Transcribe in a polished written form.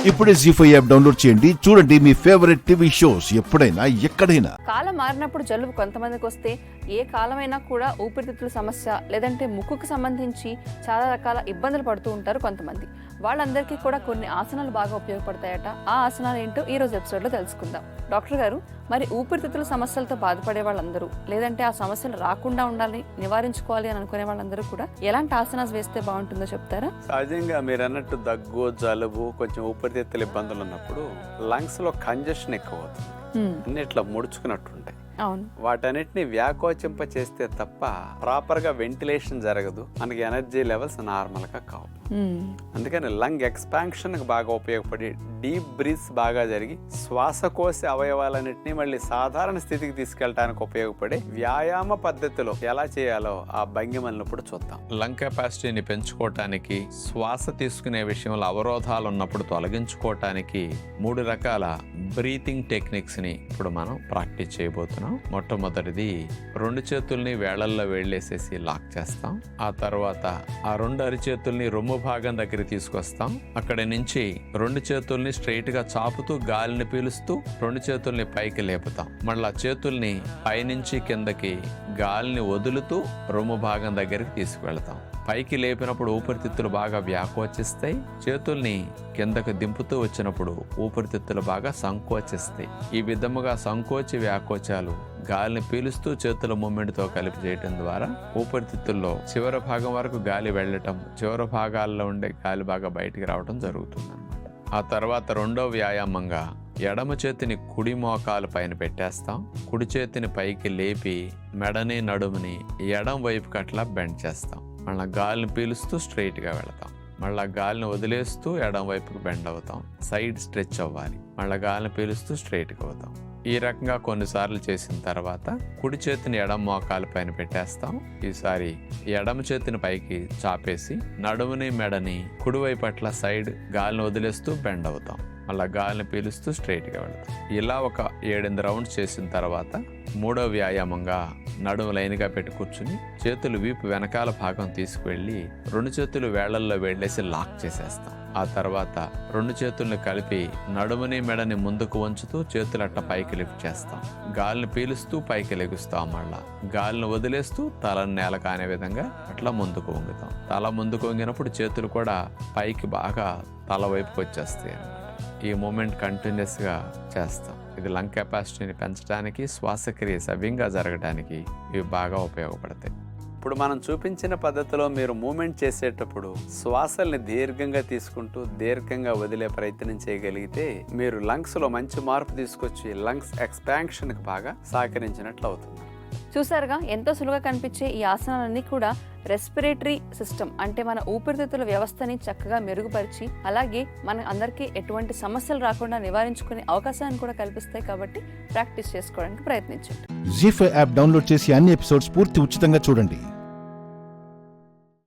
ఇప్పుడే జీ5 app download చేయండి. చూడండి మీ ఫేవరెట్ టీవీ షోస్ ఎప్పుడైనా ఎక్కడైనా. కాలం మారినప్పుడు జలుబు కొంతమందికి వస్తే ఏ కాలమైనా కూడా ఊపిరితిత్తుల సమస్య లేదంటే ముక్కుకు సంబంధించి చాలా రకాల ఇబ్బందులు పడుతూ ఉంటారు కొంతమంది. వాళ్ళందరికీ కూడా కొన్ని ఆసనాలు బాగా ఉపయోగపడతాయట. ఆ ఆసనాలు ఏంటో ఈ రోజు ఎపిసోడ్లో తెలుసుకుందాం. డాక్టర్ గారు, మరి ఊపిరితిత్తుల సమస్యలతో బాధపడే వాళ్ళందరూ లేదంటే ఆ సమస్యలు రాకుండా ఉండాలి, నివారించుకోవాలి అని అనుకునే వాళ్ళందరూ కూడా ఎలాంటి ఆసనాలు వేస్తే బాగుంటుందో చెప్తారా? సహజంగా మీరు అన్నట్టు దగ్గు, జలుబు, కొంచెం ఊపిరితిత్తుల ఇబ్బందులు ఉన్నప్పుడు లంగ్స్ లో కంజెషన్ ఎక్కువ అవుతుంది. అన్ని ఇట్లా ముడుచుకున్నట్టు ఉంటాయి. అవును, వాటన్నిటిని వ్యాకోచింప చేస్తే తప్ప ప్రాపర్ గా వెంటిలేషన్ జరగదు, మనకి ఎనర్జీ లెవెల్స్ నార్మల్ గా కావు. అందుకని లంగ్ ఎక్స్పాన్షన్ కి బాగా ఉపయోగపడి డీప్ బ్రీత్స్ బాగా జరిగి శ్వాసకోశ అవయవాలన్నింటినీ మళ్ళీ సాధారణ స్థితికి తీసుకెళ్ళడానికి ఉపయోగపడే వ్యాయామ పద్ధతిలో ఎలా చేయాలో ఆ భంగిమలను ఇప్పుడు చూద్దాం. లంగ్ కెపాసిటీని పెంచుకోవటానికి, శ్వాస తీసుకునే విషయంలో అవరోధాలు ఉన్నప్పుడు తొలగించుకోవటానికి 3 రకాల బ్రీతింగ్ టెక్నిక్స్ ని ఇప్పుడు మనం ప్రాక్టీస్ చేయబోతున్నాం. మొట్టమొదటిది 2 చేతుల్ని వేళ్లల్లో వేళ్ళేసేసి లాక్ చేస్తాం. ఆ తర్వాత ఆ 2 అరిచేతుల్ని రొమ్ము భాగం దగ్గర తీసుకొస్తాం. అక్కడి నుంచి 2 చేతుల్ని స్ట్రైట్ గా చాపుతూ గాలిని పీలుస్తూ 2 చేతుల్ని పైకి లేపుతాం. మళ్ళా చేతుల్ని పైనుంచి కిందకి గాలిని వదులుతూ రొమ్ము భాగం దగ్గరికి తీసుకువెళ్తాం. పైకి లేపినప్పుడు ఊపిరితిత్తులు బాగా వ్యాకోచిస్తాయి. చేతుల్ని కిందకు దింపుతూ వచ్చినప్పుడు ఊపిరితిత్తులు బాగా సంకోచిస్తాయి. ఈ విధముగా సంకోచి వ్యాకోచాలు గాలిని పీలుస్తూ చేతుల మూమెంట్తో కలిపి చేయటం ద్వారా ఊపిరితిత్తుల్లో చివరి భాగం వరకు గాలి వెళ్ళటం, చివరి భాగాల్లో ఉండే గాలి బాగా బయటికి రావడం జరుగుతుంది అన్నమాట. ఆ తర్వాత 2వ వ్యాయామంగా ఎడమ చేతిని కుడి మోకాలు పైన పెట్టేస్తాం. కుడి చేతిని పైకి లేపి మెడని నడుముని ఎడం వైపుకి అట్లా బెండ్ చేస్తాం. మళ్ళీ గాలిని పీలుస్తూ స్ట్రైట్గా వెళతాం. మళ్ళీ గాలిని వదిలేస్తూ ఎడం వైపుకి బెండ్ అవుతాం. సైడ్ స్ట్రెచ్ అవ్వాలి. మళ్ళీ గాలిని పీలుస్తూ స్ట్రైట్గా అవుతాం. ఈ రకంగా కొన్నిసార్లు చేసిన తర్వాత కుడి చేతిని ఎడమ మోకాలు పైన పెట్టేస్తాం. ఈసారి ఎడమ చేతిని పైకి చాపేసి నడుముని మెడని కుడివైపు అట్లా సైడ్ గాలిని వదిలేస్తూ బెండ్ అవుతాం. మళ్ళీ గాలిని పీలుస్తూ స్ట్రైట్గా వెళతాం. ఇలా ఒక 7 రౌండ్స్ చేసిన తర్వాత 3వ వ్యాయామంగా నడుము లైన్గా పెట్టి కూర్చుని చేతులు వీపు వెనకాల భాగం తీసుకువెళ్ళి 2 చేతులు వేళ్లల్లో వేళ్ళేసి లాక్ చేసేస్తాం. ఆ తర్వాత 2 చేతుల్ని కలిపి నడుముని మెడని ముందుకు వంచుతూ చేతులు అట్ట పైకి లిఫ్ట్ చేస్తాం. గాలిని పీలుస్తూ పైకి లెగుస్తాం. మళ్ళా గాలిని వదిలేస్తూ తలను నేల కానే విధంగా అట్లా ముందుకు వంగుతాం. తల ముందుకు వంగినప్పుడు చేతులు కూడా పైకి బాగా తల వైపుకి వచ్చేస్తాయి అన్నమాట. ఈ మూమెంట్ కంటిన్యూస్గా చేస్తాం. ఇది లంగ్ కెపాసిటీని పెంచడానికి, శ్వాసక్రియ సవ్యంగా జరగడానికి ఇవి బాగా ఉపయోగపడతాయి. ఇప్పుడు మనం చూపించిన పద్ధతిలో మీరు మూమెంట్ చేసేటప్పుడు శ్వాసల్ని దీర్ఘంగా తీసుకుంటూ దీర్ఘంగా వదిలే ప్రయత్నం చేయగలిగితే మీరు లంగ్స్లో మంచి మార్పు తీసుకొచ్చి లంగ్స్ ఎక్స్పాన్షన్కి బాగా సహకరించినట్లు అవుతుంది. చూసారుగా, ఎంతో సులువుగా కనిపించే ఈ ఆసనాలన్నీ కూడా రెస్పిరేటరీ సిస్టమ్ అంటే మన ఊపిరితిత్తుల వ్యవస్థని చక్కగా మెరుగుపరిచి అలాగే మన అందరికీ ఎటువంటి సమస్యలు రాకుండా నివారించుకునే అవకాశాన్ని కూడా కల్పిస్తాయి. కాబట్టి ప్రాక్టీస్ చేసుకోవడానికి ప్రయత్నించండి. జీ5 యాప్ డౌన్లోడ్ చేసి అన్ని ఎపిసోడ్స్ పూర్తి ఉచితంగా చూడండి.